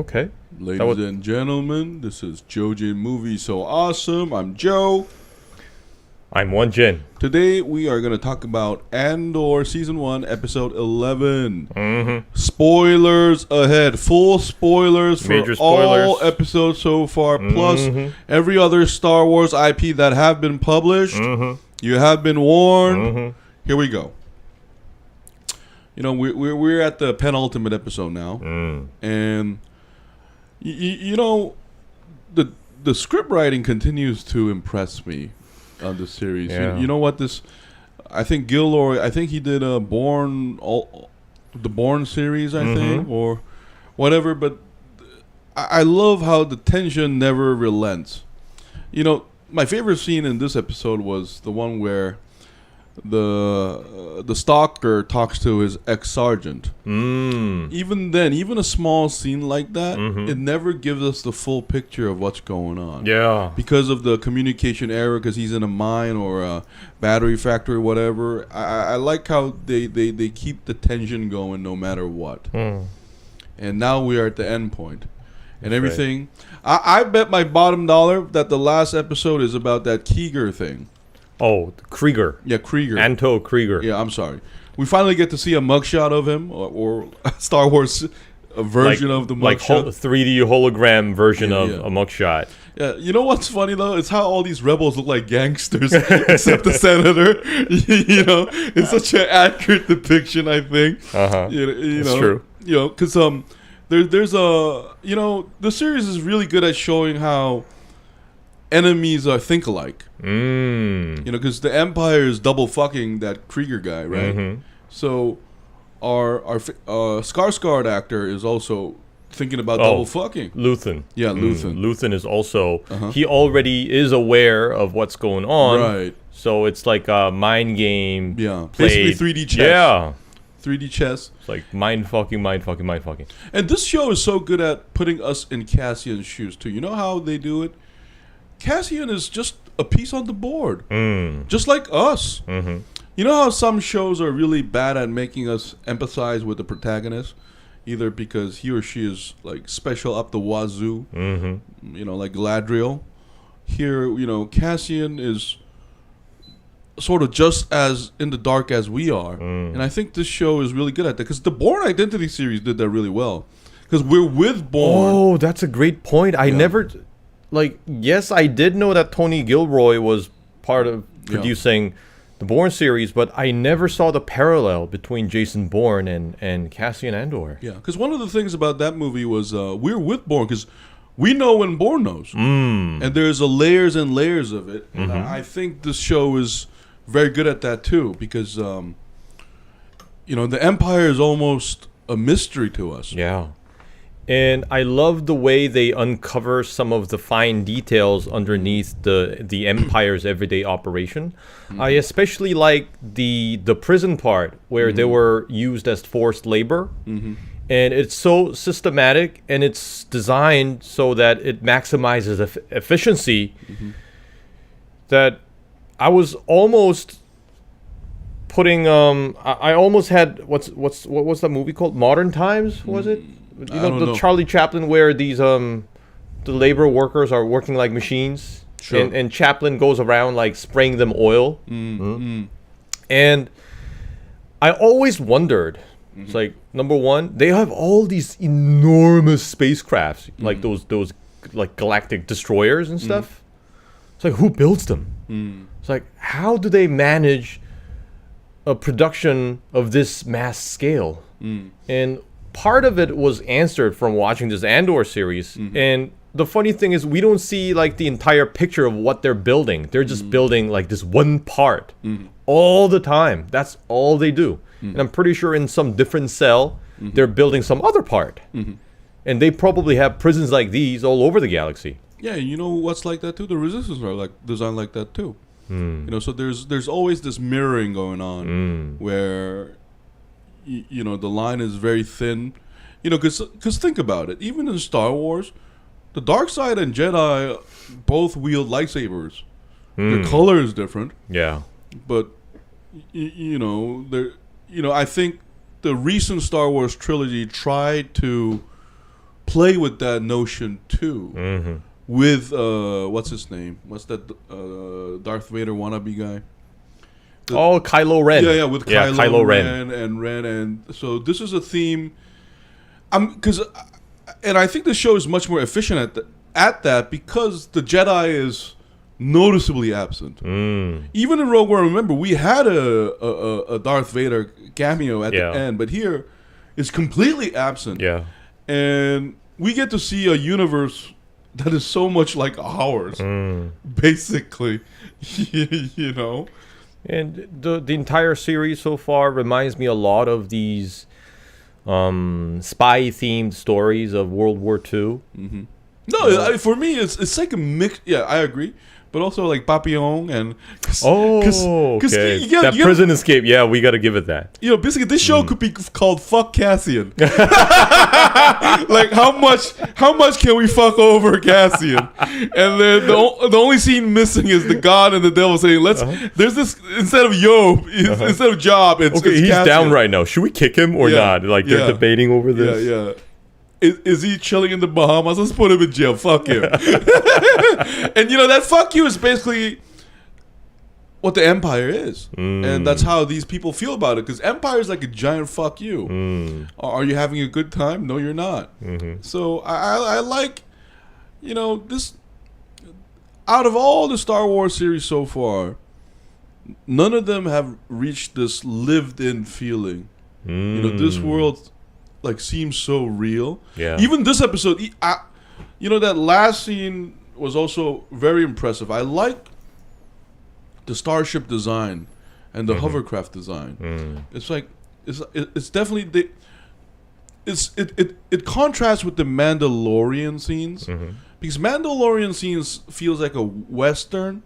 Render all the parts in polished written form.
Okay. Ladies and gentlemen, this is JoeJinMovieSoAwesome. I'm Joe. I'm Won-Jin. Today we are going to talk about Andor Season 1, Episode 11. Mm-hmm. Spoilers ahead. Full spoilers Major for spoilers. all episodes so far, plus every other Star Wars IP that have been published. You have been warned. Here we go. You know, we're at the penultimate episode now. And, you know, the script writing continues to impress me on this series. Yeah. You know what? I think Gilroy, he did a Bourne series, I think, or whatever. But I love how the tension never relents. You know, my favorite scene in this episode was the one where the stalker talks to his ex-sergeant. Even then, even a small scene like that, it never gives us the full picture of what's going on. Yeah. Because of the communication error, because he's in a mine or a battery factory or whatever. I like how they keep the tension going no matter what. And now we are at the end point. And everything. Right. I bet my bottom dollar that the last episode is about that Krieger thing. Oh, Krieger. Yeah, Krieger. Anto Krieger. Yeah, I'm sorry. We finally get to see a mugshot of him, or a Star Wars version of the mugshot. Like 3D hologram version of a mugshot. Yeah, you know what's funny, though? It's how all these rebels look like gangsters, except the senator. You know, it's such an accurate depiction, I think. You know, true. You know, because there's a... You know, the series is really good at showing how enemies think alike. You know, because the Empire is double fucking that Krieger guy, right? So our Skarsgård actor is also thinking about double fucking. Luthen. Yeah, Luthen. Luthen is also... He already is aware of what's going on. Right. So it's like a mind game. Yeah. Played. Basically 3D chess. Yeah. 3D chess. It's like mind fucking. And this show is so good at putting us in Cassian's shoes, too. You know how they do it? Cassian is just a piece on the board, just like us. You know how some shows are really bad at making us empathize with the protagonist, either because he or she is like special up the wazoo, you know, like Galadriel. Here, you know, Cassian is sort of just as in the dark as we are, and I think this show is really good at that because the Bourne Identity series did that really well. Because we're with Bourne. Oh, that's a great point. I never... Like, yes, I did know that Tony Gilroy was part of producing the Bourne series, but I never saw the parallel between Jason Bourne and Cassian Andor. Yeah, because one of the things about that movie was we're with Bourne because we know when Bourne knows. And there's layers and layers of it. And I think this show is very good at that, too, because, you know, the Empire is almost a mystery to us. Yeah. And I love the way they uncover some of the fine details underneath the Empire's everyday operation. I especially like the prison part where they were used as forced labor. And it's so systematic and it's designed so that it maximizes efficiency that I was almost putting I almost had what was that movie called? Modern Times, was it? You know, Charlie Chaplin, where these the labor workers are working like machines, and Chaplin goes around like spraying them oil. And I always wondered, it's like, number one, they have all these enormous spacecrafts, like those like galactic destroyers and stuff. It's like, who builds them? It's like, how do they manage a production of this mass scale? And part of it was answered from watching this Andor series, and the funny thing is we don't see like the entire picture of what they're building. They're just building like this one part all the time. That's all they do. And I'm pretty sure in some different cell they're building some other part. And they probably have prisons like these all over the galaxy. Yeah, you know what's like that too? The Resistance are like designed like that too. You know, so there's always this mirroring going on where you know, the line is very thin. You know, because think about it. Even in Star Wars, the dark side and Jedi both wield lightsabers. Their color is different. Yeah. But, you know, I think the recent Star Wars trilogy tried to play with that notion too. Mm-hmm. With what's his name? What's that Darth Vader wannabe guy? Kylo Ren. Yeah, with Kylo Ren and so this is a theme. And I think the show is much more efficient at that because the Jedi is noticeably absent. Even in Rogue One, remember we had a Darth Vader cameo at the end, but here it's completely absent. Yeah, and we get to see a universe that is so much like ours, basically. You know. And the entire series so far reminds me a lot of these spy-themed stories of World War II. Mm-hmm. No, for me, it's like a mix. Yeah, I agree. But also like Papillon and... okay. That prison escape, yeah, we got to give it that. You know, basically this show could be called Fuck Cassian. Like, how much can we fuck over Cassian? And then the only scene missing is the God and the devil saying, there's this, instead of Job, instead of Job, it's he's Cassian. Down right now. Should we kick him or not? Like, they're debating over this. Yeah. Is he chilling in the Bahamas? Let's put him in jail. Fuck him. And you know, that fuck you is basically what the Empire is. And that's how these people feel about it. Because Empire is like a giant fuck you. Are you having a good time? No, you're not. So I like, you know, this. Out of all the Star Wars series so far, none of them have reached this lived-in feeling. You know, this world like seems so real. Yeah. Even this episode, you know, that last scene was also very impressive. I like the starship design and the hovercraft design. It's like it's definitely it contrasts with the Mandalorian scenes because Mandalorian scenes feels like a Western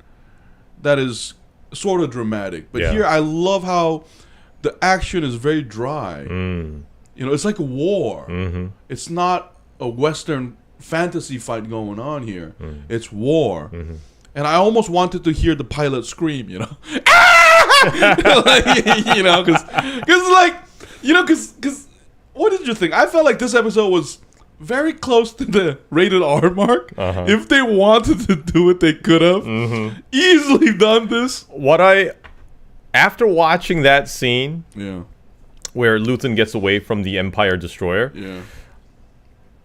that is sort of dramatic. But here, I love how the action is very dry. You know, it's like a war. It's not a Western fantasy fight going on here. It's war. And I almost wanted to hear the pilot scream, you know. Like, you know, because like, you know, because what did you think? I felt like this episode was very close to the rated R mark. If they wanted to do it, they could have easily done this. After watching that scene... Yeah. Where Luthen gets away from the Empire Destroyer. Yeah.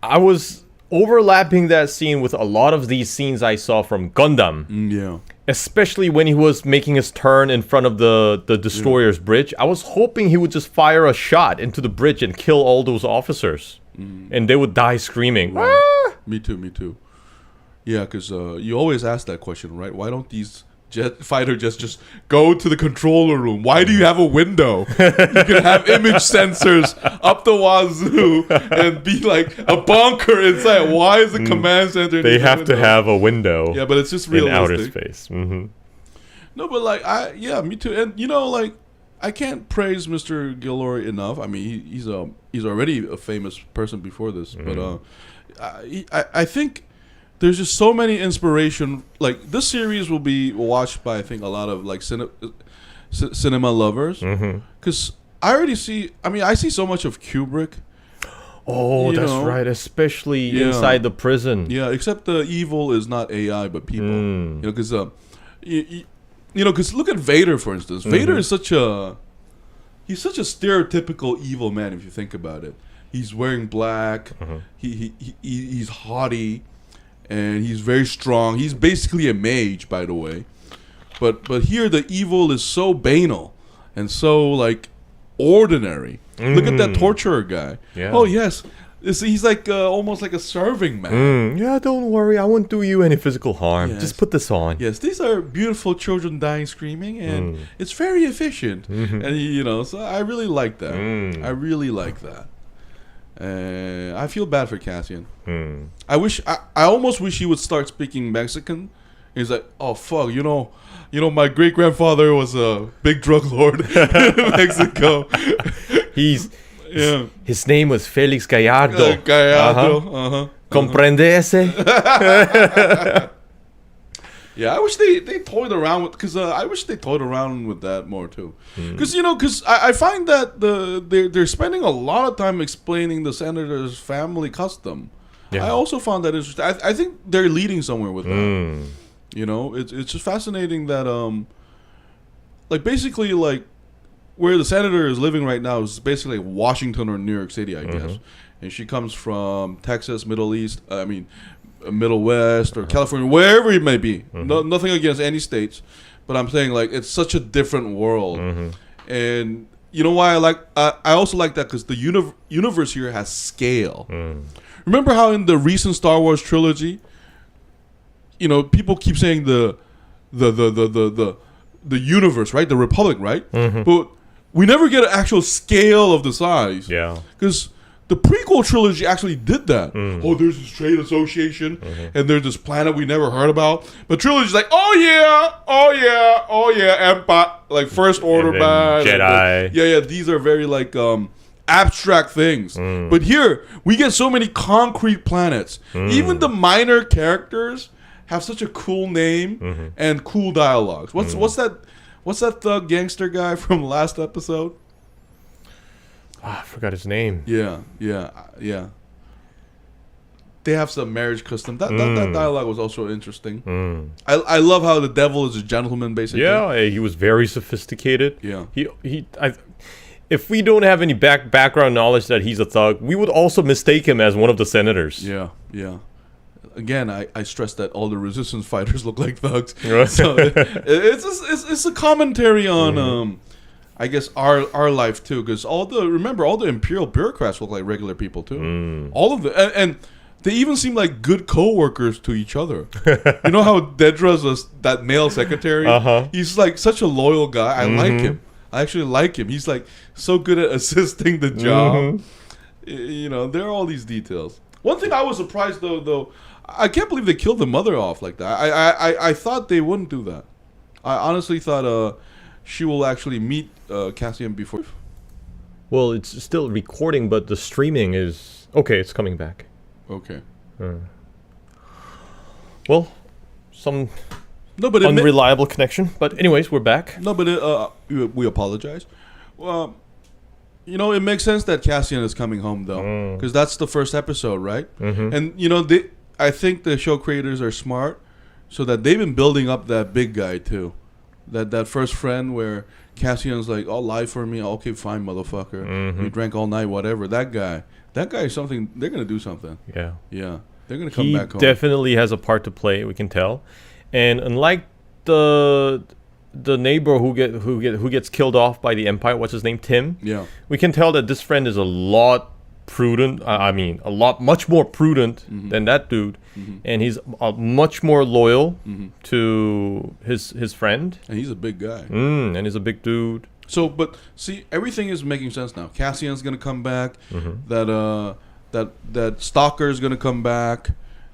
I was overlapping that scene with a lot of these scenes I saw from Gundam. Yeah. Especially when he was making his turn in front of the Destroyer's bridge. I was hoping he would just fire a shot into the bridge and kill all those officers. And they would die screaming. Right. Me too. Yeah, because you always ask that question, right? Why don't these... fighter just go to the controller room? Why do you have a window? You can have image sensors up the wazoo and be like a bunker inside. Why is the command center? They have to have a window. Yeah, but it's just realistic. In outer space. No, but like me too. And you know, like I can't praise Mr. Gilroy enough. I mean, he's already a famous person before this, but I think. There's just so many inspiration. Like this series will be watched by I think a lot of like cinema lovers because I already see. I mean, I see so much of Kubrick. Oh, that's right. Especially inside the prison. Yeah, except the evil is not AI but people. You know, because you know, because look at Vader for instance. Vader is such a stereotypical evil man if you think about it. He's wearing black. He's haughty. And he's very strong. He's basically a mage, by the way. But here the evil is so banal and so like ordinary. Look at that torturer guy. Yeah. Oh yes, he's like almost like a serving man. Yeah, don't worry. I won't do you any physical harm. Yes. Just put this on. Yes, these are beautiful children dying screaming, and it's very efficient. And you know, so I really like that. I really like that. I feel bad for Cassian. I almost wish he would start speaking Mexican. He's like, oh fuck, you know, my great grandfather was a big drug lord in Mexico. His name was Felix Gallardo. Gallardo. Comprende ese? Yeah, I wish they toyed around with I wish they toyed around with that more too. Because I find that they're spending a lot of time explaining the senator's family custom. Yeah. I also found that interesting. I think they're leading somewhere with that. You know, it's just fascinating that like basically like where the senator is living right now is basically like Washington or New York City, I guess. And she comes from Texas, Middle West or California, wherever it may be. No, nothing against any states, but I'm saying like it's such a different world. And you know why I also like that because the universe here has scale. Remember how in the recent Star Wars trilogy, you know, people keep saying the universe, right? The Republic, right? But we never get an actual scale of the size. Yeah. Because the prequel trilogy actually did that. Oh, there's this trade association, and there's this planet we never heard about. But trilogy's like, oh yeah, Empire, like First Order, man, Jedi. Yeah. These are very like abstract things. But here we get so many concrete planets. Even the minor characters have such a cool name and cool dialogues. What's that thug gangster guy from last episode? I forgot his name. Yeah. They have some marriage custom. That dialogue was also interesting. I love how the devil is a gentleman, basically. Yeah, he was very sophisticated. Yeah. If we don't have any background knowledge that he's a thug, we would also mistake him as one of the senators. Yeah. Again, I stress that all the resistance fighters look like thugs. So it's a commentary on I guess our life too, because all the Imperial bureaucrats look like regular people too. All of them, and they even seem like good co-workers to each other. You know how Dedra's that male secretary? He's like such a loyal guy. I like him. I actually like him. He's like so good at assisting the job. You know, there are all these details. One thing I was surprised though, I can't believe they killed the mother off like that. I thought they wouldn't do that. I honestly thought she will actually meet Cassian before. Well, it's still recording, but the streaming is okay. It's coming back. Okay. Well, some unreliable connection. But anyways, we're back. No, but we apologize. Well, you know, it makes sense that Cassian is coming home though, because that's the first episode, right? And you know, I think the show creators are smart, so that they've been building up that big guy too. That first friend where Cassian's like, "Oh, lie for me." Okay, fine, motherfucker. We drank all night, whatever. That guy is something. They're gonna do something. Yeah. They're gonna come back home. He definitely has a part to play. We can tell. And unlike the neighbor who gets killed off by the Empire, what's his name, Tim? Yeah. We can tell that this friend is a lot prudent. Much more prudent than that dude. And he's much more loyal to his friend. And he's a big guy. And he's a big dude. So, but see, everything is making sense now. Cassian's gonna come back. That Stalker's gonna come back,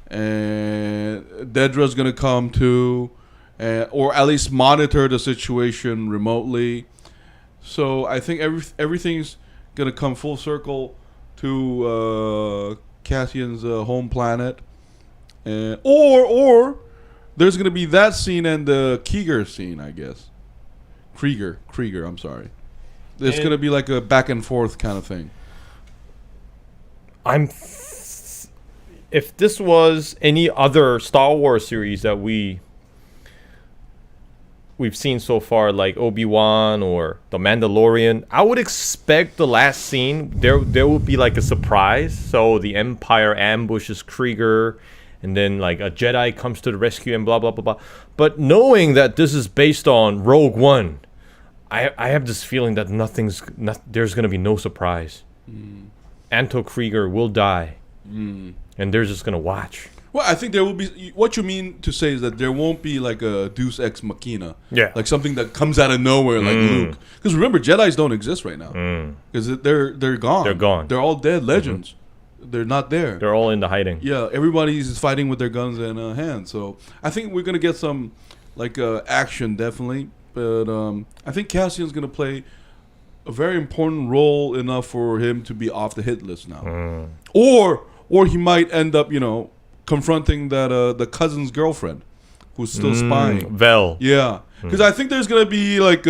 and Dedra's gonna come too, or at least monitor the situation remotely. So I think everything's gonna come full circle to Cassian's home planet. Or there's gonna be that scene and the Krieger scene, I guess. Krieger. I'm sorry. It's gonna be like a back and forth kind of thing. If this was any other Star Wars series that we've seen so far, like Obi-Wan or The Mandalorian, I would expect the last scene there would be like a surprise. So the Empire ambushes Krieger, and then like a Jedi comes to the rescue and blah blah blah blah. But knowing that this is based on Rogue One, I have this feeling that there's gonna be no surprise. Anto Krieger will die, and they're just gonna watch. Well, I think there will be. What you mean to say is that there won't be like a Deusex Machina, like something that comes out of nowhere, like Luke. Because remember, Jedi's don't exist right now, because they're gone. They're gone. They're all dead legends. They're not there. They're all into hiding. Yeah, everybody's fighting with their guns in hand. So I think we're gonna get some like action, definitely. But I think Cassian's gonna play a very important role enough for him to be off the hit list now, or he might end up, confronting that the cousin's girlfriend, who's still spying. Vel. Yeah, because I think there's gonna be like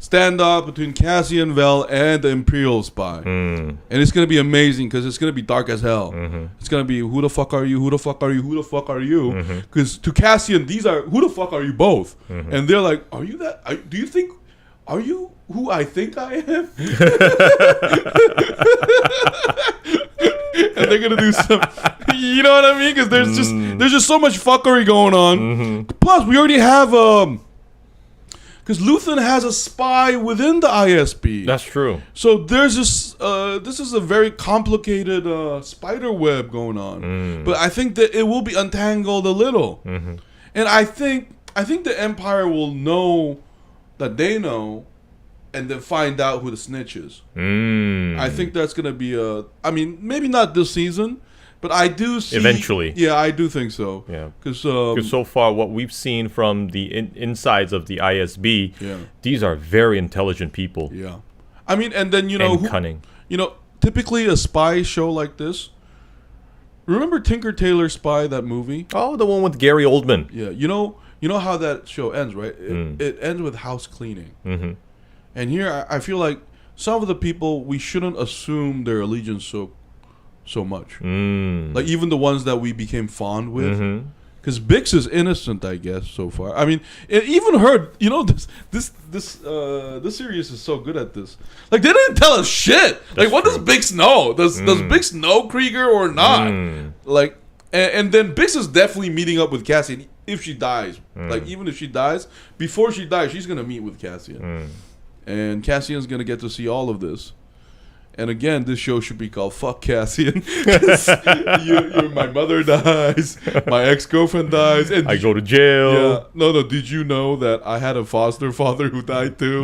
standoff between Cassian, Vel, and the Imperial spy. And it's going to be amazing because it's going to be dark as hell. It's going to be, who the fuck are you? Who the fuck are you? Who the fuck are you? Because to Cassian, these are, who the fuck are you both? And they're like, are you that? Do you think, are you who I think I am? And they're going to do some, you know what I mean? Because there's just so much fuckery going on. Plus, we already have, because Luthen has a spy within the ISB. That's true. So there's this is a very complicated spider web going on. But I think that it will be untangled a little. And I think the Empire will know that they know, and then find out who the snitch is. I think that's going to be I mean, maybe not this season, but I do see... Eventually. Yeah, I do think so. Yeah. Because so far, what we've seen from the insides of the ISB, these are very intelligent people. Yeah. I mean, and then, you know... And cunning. You know, typically a spy show like this... Remember Tinker Tailor Spy, that movie? Oh, the one with Gary Oldman. Yeah. You know how that show ends, right? It ends with house cleaning. And here, I feel like some of the people, we shouldn't assume their allegiance so much. Like even the ones that we became fond with. Because Bix is innocent, I guess, so far. I mean, even her, you know, this series is so good at this. Like, they didn't tell us shit. Like, what does Bix know? Does Bix know Krieger or not? Like, and then Bix is definitely meeting up with Cassian if she dies. Like, even if she dies, before she dies, she's going to meet with Cassian. And Cassian's going to get to see all of this. And again, this show should be called Fuck Cassian. My mother dies. My ex-girlfriend dies. And I go to jail. Yeah. No. Did you know that I had a foster father who died too?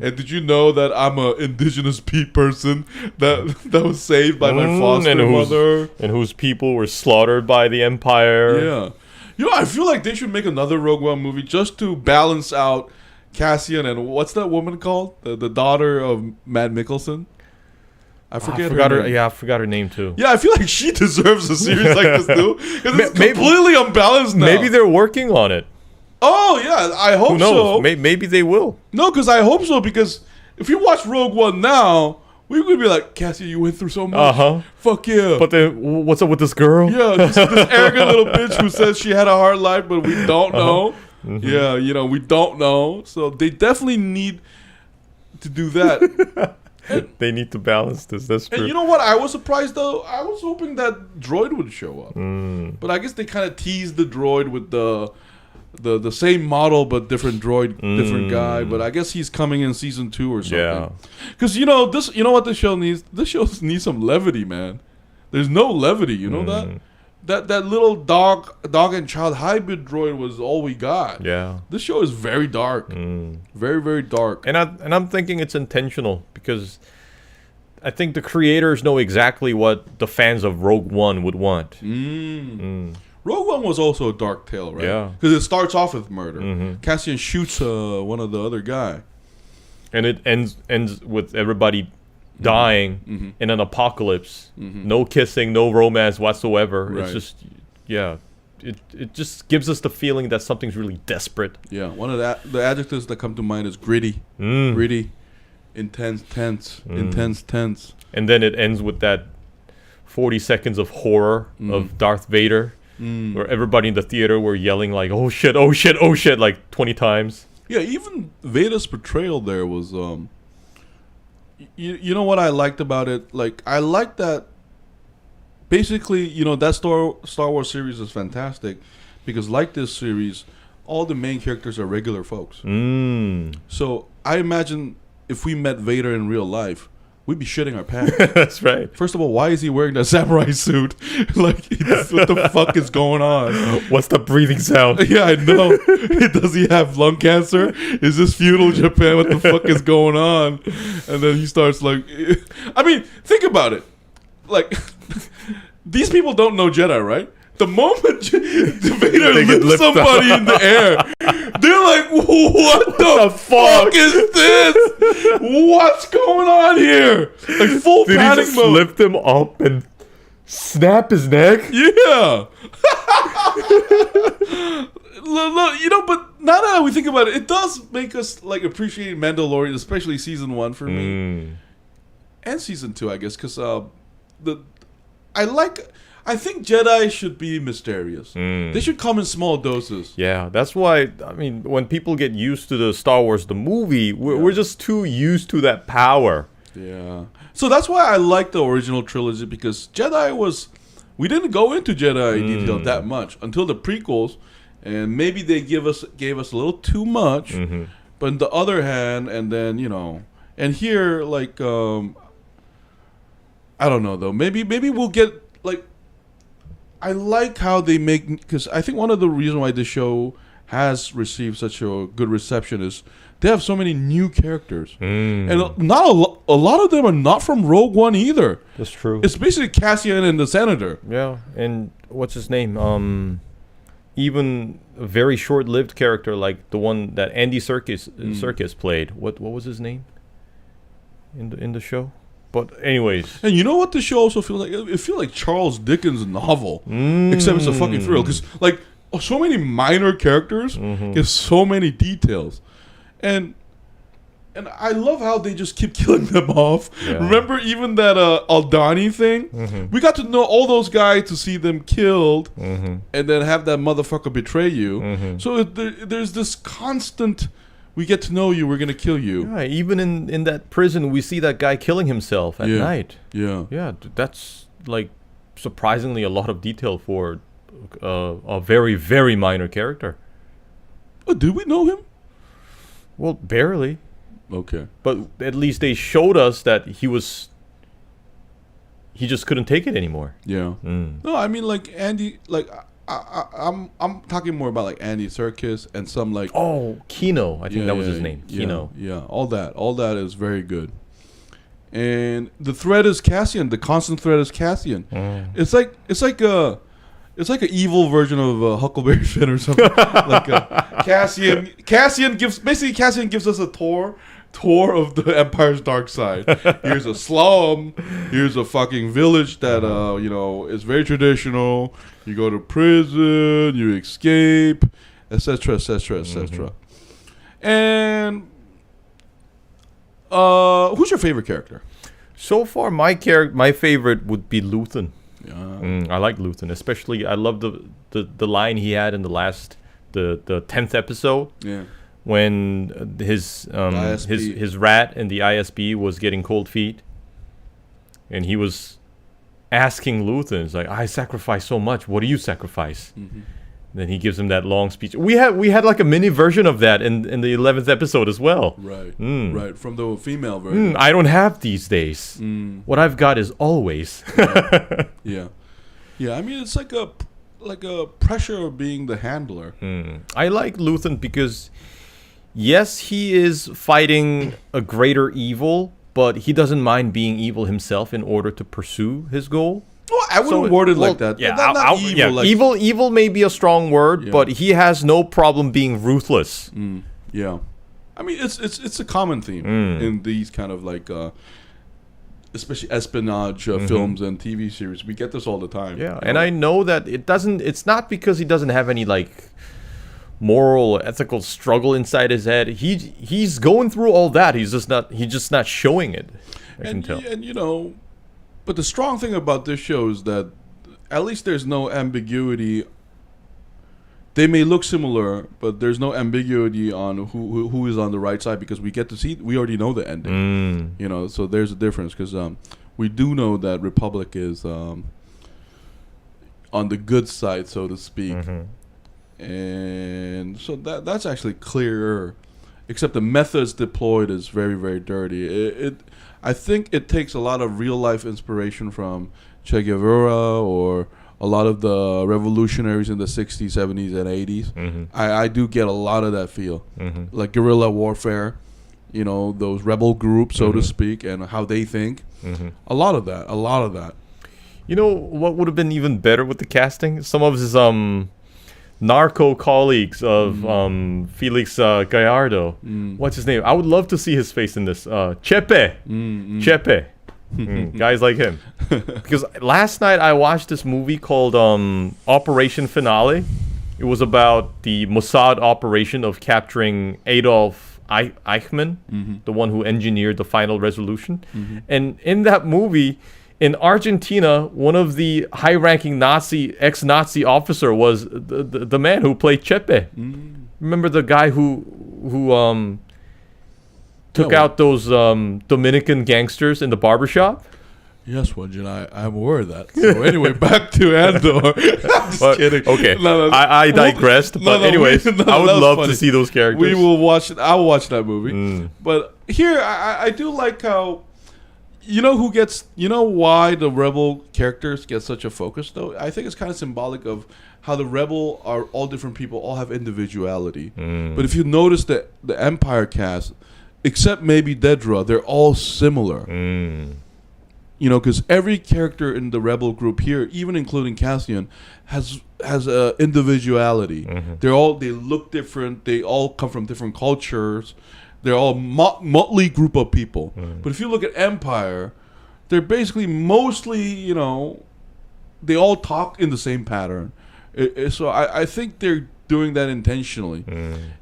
And did you know that I'm an indigenous person that was saved by my foster mother? And whose people were slaughtered by the Empire. Yeah. You know, I feel like they should make another Rogue One movie just to balance out Cassian and what's that woman called? The daughter of Matt Mikkelsen? I forgot her name. Yeah, I forgot her name too. Yeah, I feel like she deserves a series like this too. Because it's completely unbalanced now. Maybe they're working on it. Oh, yeah, I hope Who knows? so. Maybe they will. No, because I hope so. Because if you watch Rogue One now, we would be like, Cassie, you went through so much. Fuck yeah. But then, what's up with this girl? Yeah, this arrogant little bitch who says she had a hard life, but we don't know. Yeah, you know, we don't know. So they definitely need to do that. They need to balance this. That's true. And you know what? I was surprised though. I was hoping that droid would show up, but I guess they kind of teased the droid with the same model but different droid, different guy. But I guess he's coming in season 2 or something. Yeah. Because you know this. You know what this show needs? This show needs some levity, man. There's no levity. You know that. That little dog and child hybrid droid was all we got. Yeah. This show is very dark. Very, very dark. And I'm thinking it's intentional because I think the creators know exactly what the fans of Rogue One would want. Rogue One was also a dark tale, right? Yeah. Because it starts off with murder. Cassian shoots one of the other guy. And it ends with everybody dying in an apocalypse. No kissing, no romance whatsoever. Right. It's just, yeah, it just gives us the feeling that something's really desperate. Yeah, one of the adjectives that come to mind is gritty. Gritty, intense, tense, intense, tense. And then it ends with that 40 seconds of horror of Darth Vader, where everybody in the theater were yelling like, "Oh shit, oh shit, oh shit," like 20 times. Yeah, even Vader's portrayal there was You know what I liked about it? Like, I liked that basically, you know, that Star Wars series is fantastic because like this series, all the main characters are regular folks. So I imagine if we met Vader in real life, we'd be shitting our pants. That's right. First of all, why is he wearing that samurai suit? Like, what the fuck is going on? What's the breathing sound? Yeah, I know. Does he have lung cancer? Is this feudal Japan? What the fuck is going on? And then he starts like, I mean, think about it. Like, these people don't know Jedi, right? The moment Vader lifts somebody in the air, they're like, what the fuck is this? What's going on here? Like full Did panic he just mode. lift him up and snap his neck? Yeah. Look, you know, but now that we think about it, it does make us like appreciate Mandalorian, especially season 1 for me, and season 2, I guess, because I think Jedi should be mysterious. They should come in small doses. Yeah, that's why, I mean, when people get used to the Star Wars, the movie, we're just too used to that power. Yeah. So that's why I like the original trilogy, because we didn't go into Jedi detail that much until the prequels, and maybe they gave us a little too much. But on the other hand, and then, and here, like, I don't know, though. Maybe we'll get, like, I like how they make, because I think one of the reasons why this show has received such a good reception is they have so many new characters, and not a lot of them are not from Rogue One either. That's true. It's basically Cassian and the Senator. Yeah, and what's his name? Even a very short-lived character like the one that Andy Serkis played. What was his name in the show? But anyways, and you know what the show also feels like? It feels like Charles Dickens' novel, except it's a fucking thrill, because like so many minor characters give so many details, and I love how they just keep killing them off. Yeah. Remember even that Aldani thing? We got to know all those guys to see them killed, and then have that motherfucker betray you. So there's this constant. We get to know you, we're going to kill you. Yeah, even in that prison, we see that guy killing himself at night. Yeah. Yeah, that's like surprisingly a lot of detail for a very, very minor character. Oh, did we know him? Well, barely. Okay. But at least they showed us that he just couldn't take it anymore. Yeah. No, I mean, like, Andy, like... I'm talking more about like Andy Serkis and some like Kino. I think that was his name. Kino. Yeah, all that is very good. And the thread is Cassian. The constant thread is Cassian. It's like an evil version of Huckleberry Finn or something. Like Cassian gives us a tour of the Empire's dark side. Here's a slum. Here's a fucking village that is very traditional. You go to prison, you escape, etc., etc., etc. And who's your favorite character? So far, my favorite would be Luthen. Yeah. I like Luthen, especially. I love the line he had in the 10th episode. Yeah. When his rat in the ISB was getting cold feet, and he was asking Luthen, it's like, I sacrifice so much. What do you sacrifice? Then he gives him that long speech. We had like a mini version of that in the 11th episode as well. Right. Right. From the female version. I don't have these days. What I've got is always. Yeah. Yeah. I mean, it's like a pressure of being the handler. I like Luthen because, yes, he is fighting a greater evil, but he doesn't mind being evil himself in order to pursue his goal. Well, I wouldn't word it like that. Yeah, not evil. Yeah, like, evil may be a strong word, but he has no problem being ruthless. Yeah, I mean it's a common theme in these kind of like, especially espionage films and TV series. We get this all the time. Yeah, and I know that it's not because he doesn't have any like moral or ethical struggle inside his head. He's going through all that. He's just not showing it. I can tell. And but the strong thing about this show is that at least there's no ambiguity. They may look similar, but there's no ambiguity on who is on the right side, because we get to see. We already know the ending. So there's a difference, because we do know that Republic is on the good side, so to speak. And so that's actually clearer, except the methods deployed is very, very dirty. I think it takes a lot of real life inspiration from Che Guevara or a lot of the revolutionaries in the 60s, 70s, and 80s. I do get a lot of that feel, like guerrilla warfare, those rebel groups, so to speak, and how they think. A lot of that. You know what would have been even better with the casting? Some of his narco colleagues of Felix Gallardo. What's his name? I would love to see his face in this. Chepe. Chepe. Guys like him. Because last night I watched this movie called Operation Finale. It was about the Mossad operation of capturing Adolf Eichmann, the one who engineered the final resolution. And in that movie, in Argentina, one of the high-ranking ex-Nazi officer was the man who played Chepe. Remember the guy who took out those Dominican gangsters in the barbershop? Yes, Won-Jin, I'm aware of that. So anyway, back to Andor. Just kidding. Okay, I digressed. Anyways, I would love to see those characters. We will watch it. I will watch that movie. But here, I do like how, you know why the Rebel characters get such a focus, though? I think it's kind of symbolic of how the Rebel are all different people, all have individuality. But if you notice that the Empire cast, except maybe Dedra, they're all similar. Because every character in the Rebel group here, even including Cassian, has individuality. They look different. They all come from different cultures. They're all motley group of people. But if you look at Empire, they're basically mostly, they all talk in the same pattern. So I think they're doing that intentionally,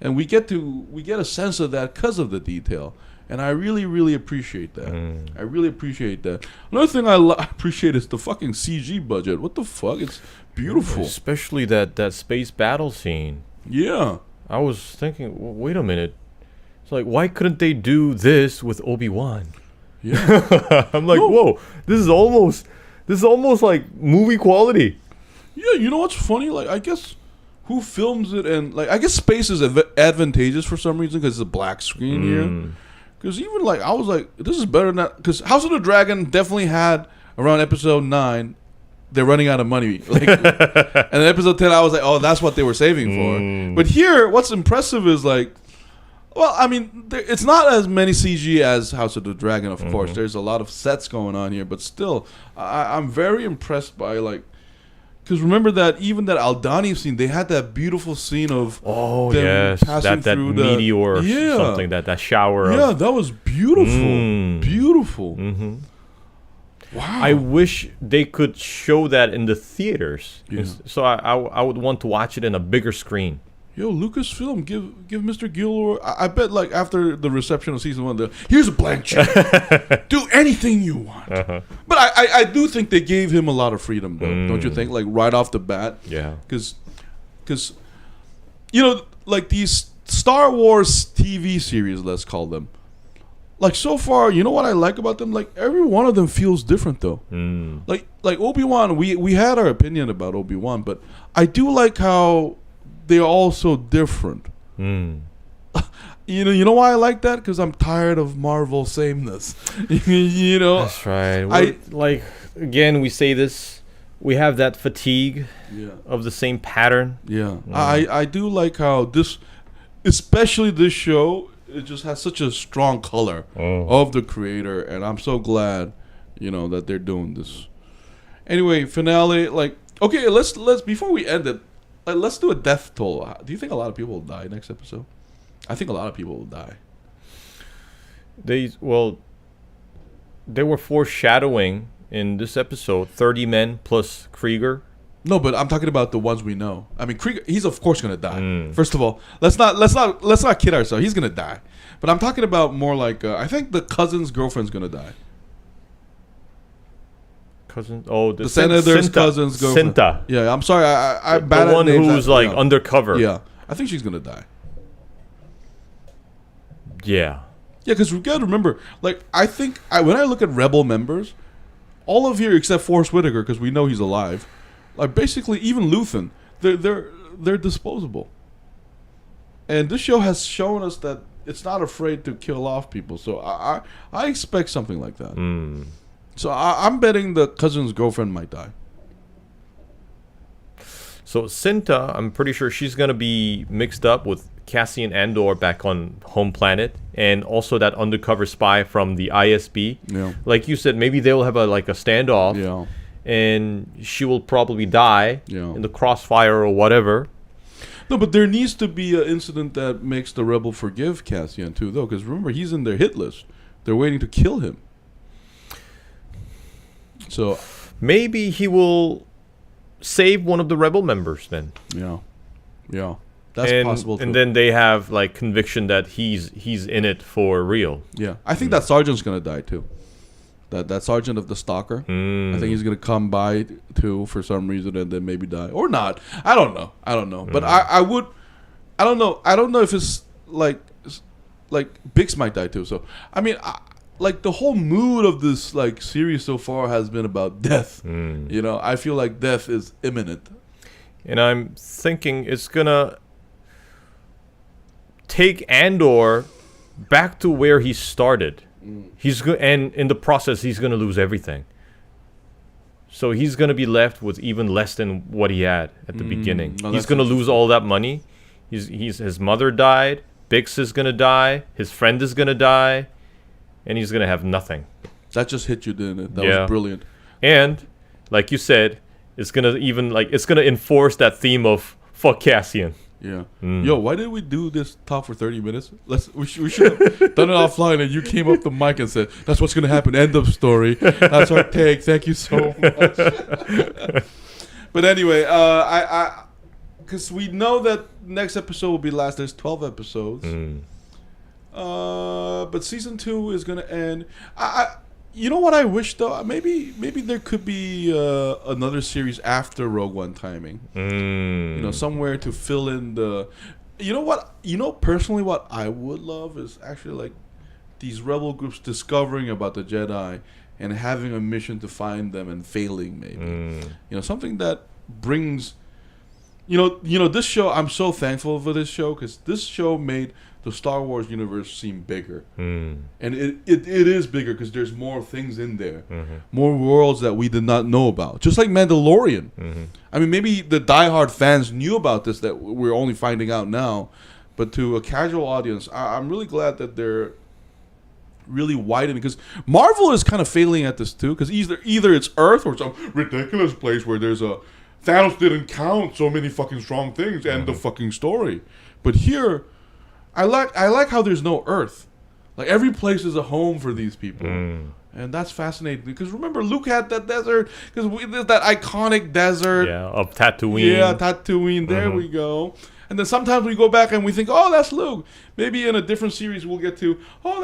and we get a sense of that because of the detail. And I really, really appreciate that. I really appreciate that. Another thing I appreciate is the fucking CG budget. What the fuck? It's beautiful. Especially that space battle scene. Yeah. I was thinking, wait a minute. It's like, why couldn't they do this with Obi-Wan? Yeah. I'm like, whoa, this is almost like movie quality. Yeah, you know what's funny? Like, I guess who films it, and like, I guess space is advantageous for some reason because it's a black screen here. Because even like, I was like, this is better than that. Because House of the Dragon definitely had around episode 9, they're running out of money. Like, and then episode 10, I was like, oh, that's what they were saving for. But here, what's impressive is like, well, I mean, it's not as many CG as House of the Dragon, of course. There's a lot of sets going on here, but still, I'm very impressed by like. Because remember that even that Aldani scene, they had that beautiful scene of them passing that through meteor or yeah. something, that shower. Yeah, that was beautiful. Beautiful. Wow. I wish they could show that in the theaters. Yeah. So I would want to watch it in a bigger screen. Yo, Lucasfilm, give Mr. Gilroy. I bet like after the reception of season 1, here's a blank check. Do anything you want. But I do think they gave him a lot of freedom, though. Don't you think? Like right off the bat. Yeah. Because like these Star Wars TV series, let's call them. Like so far, you know what I like about them? Like every one of them feels different, though. Like Obi-Wan, we had our opinion about Obi-Wan, but I do like how they're all so different. You know why I like that? Because I'm tired of Marvel sameness. That's right. Like again, we say this. We have that fatigue of the same pattern. Yeah. I do like how this, especially this show, it just has such a strong color of the creator, and I'm so glad, that they're doing this. Anyway, finale. Like, okay, let's before we end it. Let's do a death toll. Do you think a lot of people will die next episode? I think a lot of people will die. They were foreshadowing in this episode 30 men plus Krieger. No, but I'm talking about the ones we know. I mean, Krieger, he's of course gonna die. First of all, let's not kid ourselves. He's gonna die. But I'm talking about more like I think the cousin's girlfriend's gonna die. Cousin? Oh, the senator's cousin's girlfriend. Cinta. Yeah, I'm sorry. I the one who's like undercover. Yeah, I think she's gonna die. Yeah. Yeah, because we gotta remember, like, I think when I look at Rebel members, all of here except Forrest Whitaker, because we know he's alive, like basically even Luthen, they're disposable. And this show has shown us that it's not afraid to kill off people. So I expect something like that. So I'm betting the cousin's girlfriend might die. So Cinta, I'm pretty sure she's going to be mixed up with Cassian Andor back on home planet, and also that undercover spy from the ISB. Yeah. Like you said, maybe they'll have a standoff. Yeah. And she will probably die in the crossfire or whatever. No, but there needs to be an incident that makes the rebel forgive Cassian too, though, because remember, he's in their hit list. They're waiting to kill him. So maybe he will save one of the rebel members then. Yeah. Yeah, that's possible too. And then they have like conviction that he's in it for real. Yeah, I think that sergeant's gonna die too. That sergeant of the stalker. I think he's gonna come by too for some reason and then maybe die or not. I don't know. But I don't know if it's like Bix might die too. So I mean, like the whole mood of this like series so far has been about death. You know, I feel like death is imminent. And I'm thinking it's gonna take Andor back to where he started. And in the process, he's gonna lose everything. So he's gonna be left with even less than what he had at the beginning. He's gonna lose all that money. His mother died. Bix is gonna die. His friend is gonna die, and he's gonna have nothing. That just hit you, didn't it? That was brilliant. And like you said, it's gonna enforce that theme of fuck Cassian. Yeah. Yo, why did we do this talk for 30 minutes? We should have done it offline, and you came up the mic and said, "That's what's gonna happen." End of story. That's our take. Thank you so much. But anyway, because we know that next episode will be last. There's 12 episodes. But season 2 is gonna end. You know what I wish though? Maybe there could be another series after Rogue One timing. You know, somewhere to fill in the. You know what? Personally, what I would love is actually like these rebel groups discovering about the Jedi and having a mission to find them and failing. Maybe you know, something that brings. You know, this show. I'm so thankful for this show because this show made the Star Wars universe seem bigger, and it is bigger because there's more things in there, more worlds that we did not know about. Just like Mandalorian. I mean, maybe the diehard fans knew about this that we're only finding out now, but to a casual audience, I'm really glad that they're really widening because Marvel is kind of failing at this too because either it's Earth or some ridiculous place where there's a Thanos didn't count so many fucking strong things and the fucking story, but here. I like how there's no Earth. Like every place is a home for these people, and that's fascinating. Because remember, Luke had that desert. Because there's that iconic desert. Yeah, of Tatooine. Yeah, Tatooine. There we go. And then sometimes we go back and we think, oh, that's Luke. Maybe in a different series we'll get to, oh,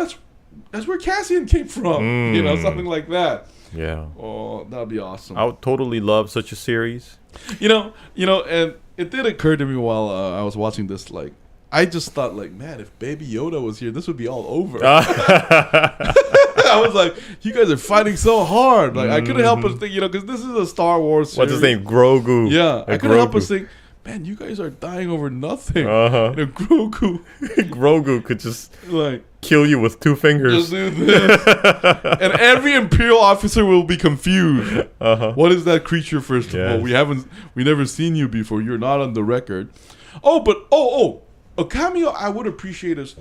that's where Cassian came from. You know, something like that. Yeah. Oh, that'd be awesome. I would totally love such a series. You know, and it did occur to me while I was watching this, like. I just thought, like, man, if Baby Yoda was here, this would be all over. I was like, you guys are fighting so hard. Like, I couldn't help but think, you know, because this is a Star Wars series. What's his name? Grogu. Yeah, I couldn't help but think, man, you guys are dying over nothing. You know, Grogu could just like kill you with 2 fingers. Just do this. And every Imperial officer will be confused. What is that creature, first of all? We never seen you before. You're not on the record. A cameo I would appreciate is,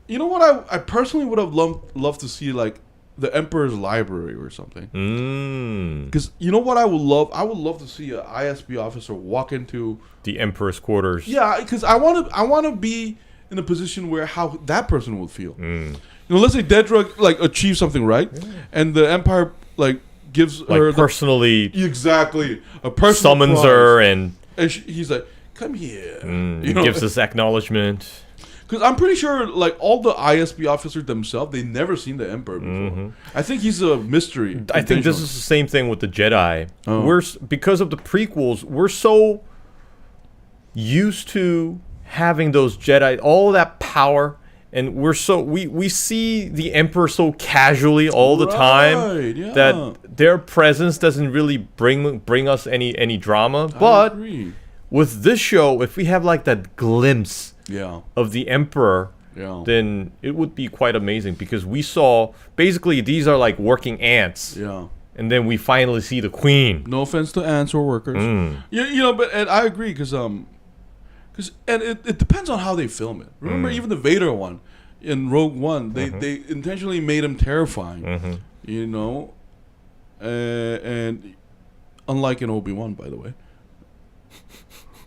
you know what I personally would have loved to see, like the Emperor's Library or something. Because you know what I would love? I would love to see an ISB officer walk into the Emperor's quarters. Yeah, because I want to be in a position where how that person would feel. You know, let's say Dedra like achieves something, right? And the Empire like gives like her personally a personal summons prize. her and he's like, come here. You know, gives us acknowledgement. Because I'm pretty sure, like, all the ISB officers themselves, they never seen the Emperor before. I think he's a mystery. I think this is the same thing with the Jedi. Because of the prequels, we're so used to having those Jedi, all that power, and we see the Emperor so casually all the time that their presence doesn't really bring us any drama. But with this show, if we have like that glimpse of the Emperor, then it would be quite amazing because we saw basically these are like working ants. And then we finally see the Queen. No offense to ants or workers. You know, but and I agree because it depends on how they film it. Remember even the Vader one in Rogue One, they intentionally made him terrifying. You know, and unlike in Obi-Wan, by the way.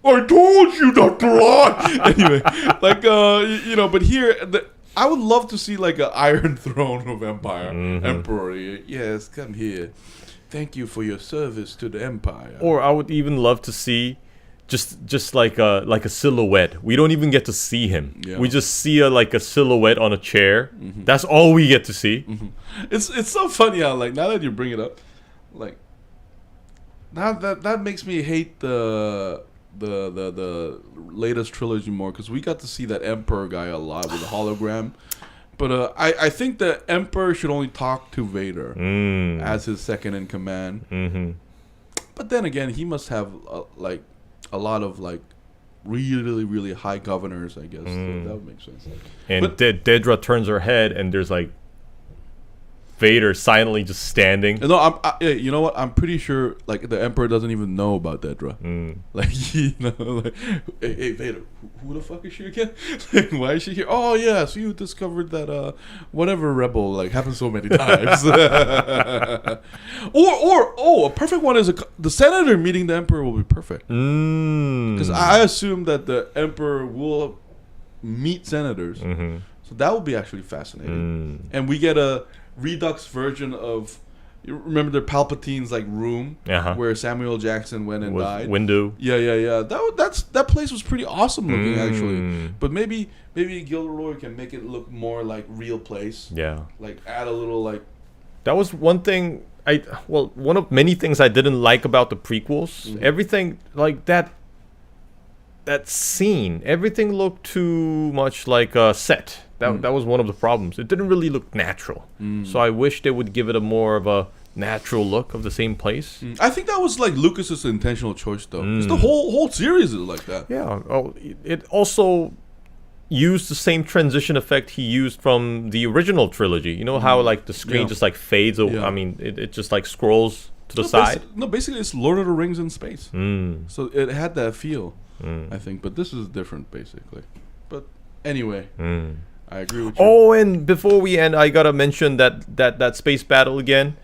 I told you not to lie. Anyway, like you know, but here I would love to see like an Iron Throne of Empire Emperor. Yes, come here. Thank you for your service to the Empire. Or I would even love to see just like a silhouette. We don't even get to see him. Yeah. We just see a silhouette on a chair. That's all we get to see. It's so funny how like now that you bring it up, like now that makes me hate the latest trilogy more, because we got to see that Emperor guy a lot with the hologram. But I think the Emperor should only talk to Vader as his second in command. But then again, he must have a lot of like really, really high governors, I guess. So that would make sense. And Dedra turns her head, and there's like Vader silently just standing. No, you know what? I'm pretty sure like the Emperor doesn't even know about Dedra. Like, you know, like, hey Vader, who the fuck is she again? Like, why is she here? Oh yeah, so you discovered that whatever rebel like happened so many times. or a perfect one is the senator meeting the Emperor will be perfect. Because I assume that the Emperor will meet senators, so that will be actually fascinating. And we get a Redux version of, you remember the Palpatine's like room where Samuel Jackson went and died. Window. Yeah. That place was pretty awesome looking actually. But maybe Gilroy can make it look more like real place. Yeah. Like add a little like. That was one thing one of many things I didn't like about the prequels. Everything like that scene, everything looked too much like a set. That was one of the problems. It didn't really look natural. So I wish they would give it a more of a natural look of the same place. I think that was like Lucas's intentional choice, though. Because the whole series is like that. Yeah. Oh, it also used the same transition effect he used from the original trilogy. You know how like the screen just like fades away? I mean, it just like scrolls to the side. Basically it's Lord of the Rings in space. So it had that feel, I think. But this is different, basically. But anyway. I agree with you. Oh, and before we end, I gotta mention that space battle again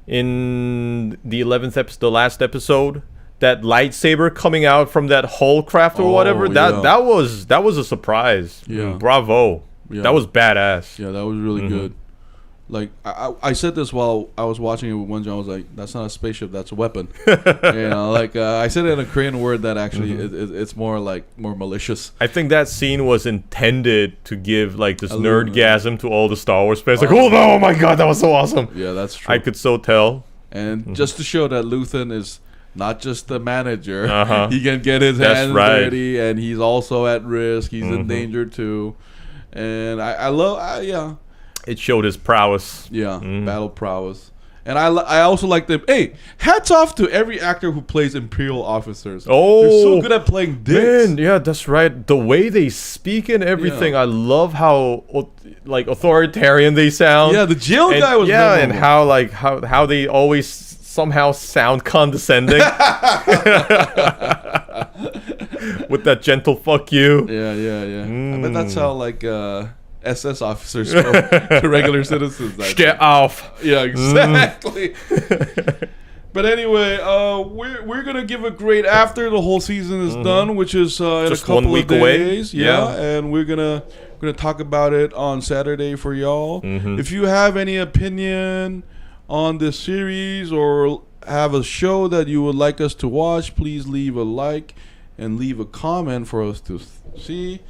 in the 11th episode, the last episode. That lightsaber coming out from that hull craft or whatever. That was a surprise. Yeah. Bravo. Yeah. That was badass. Yeah, that was really good. Like I said this while I was watching it with Won-Jin. I was like, "That's not a spaceship. That's a weapon." You know, like I said it in a Korean word that actually it's more malicious. I think that scene was intended to give like this nerdgasm to all the Star Wars fans. Like, oh my god, that was so awesome. Yeah, that's true. I could so tell. And just to show that Luthen is not just the manager, he can get his hands dirty, and he's also at risk. He's in danger too. And I love, it showed his prowess. Yeah, battle prowess. And I also like them. Hey, hats off to every actor who plays Imperial officers. Oh, they're so good at playing dicks. Man, yeah, that's right. The way they speak and everything, I love how like authoritarian they sound. Yeah, the jail guy was and how they always somehow sound condescending with that gentle fuck you. Yeah. I bet that's how like SS officers to regular citizens. Get off. Yeah, exactly. But anyway, we're gonna give a grade after the whole season is done, which is in just a couple 1 week of days. away. Yeah, and we're gonna talk about it on Saturday for y'all. If you have any opinion on this series or have a show that you would like us to watch, please leave a like and leave a comment for us to see.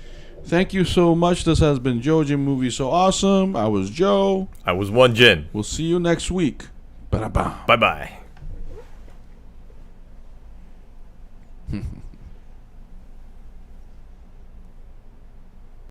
Thank you so much. This has been JoeJinMovieSoAwesome. I was Joe. I was Won-Jin. We'll see you next week. Ba-da-ba. Bye-bye.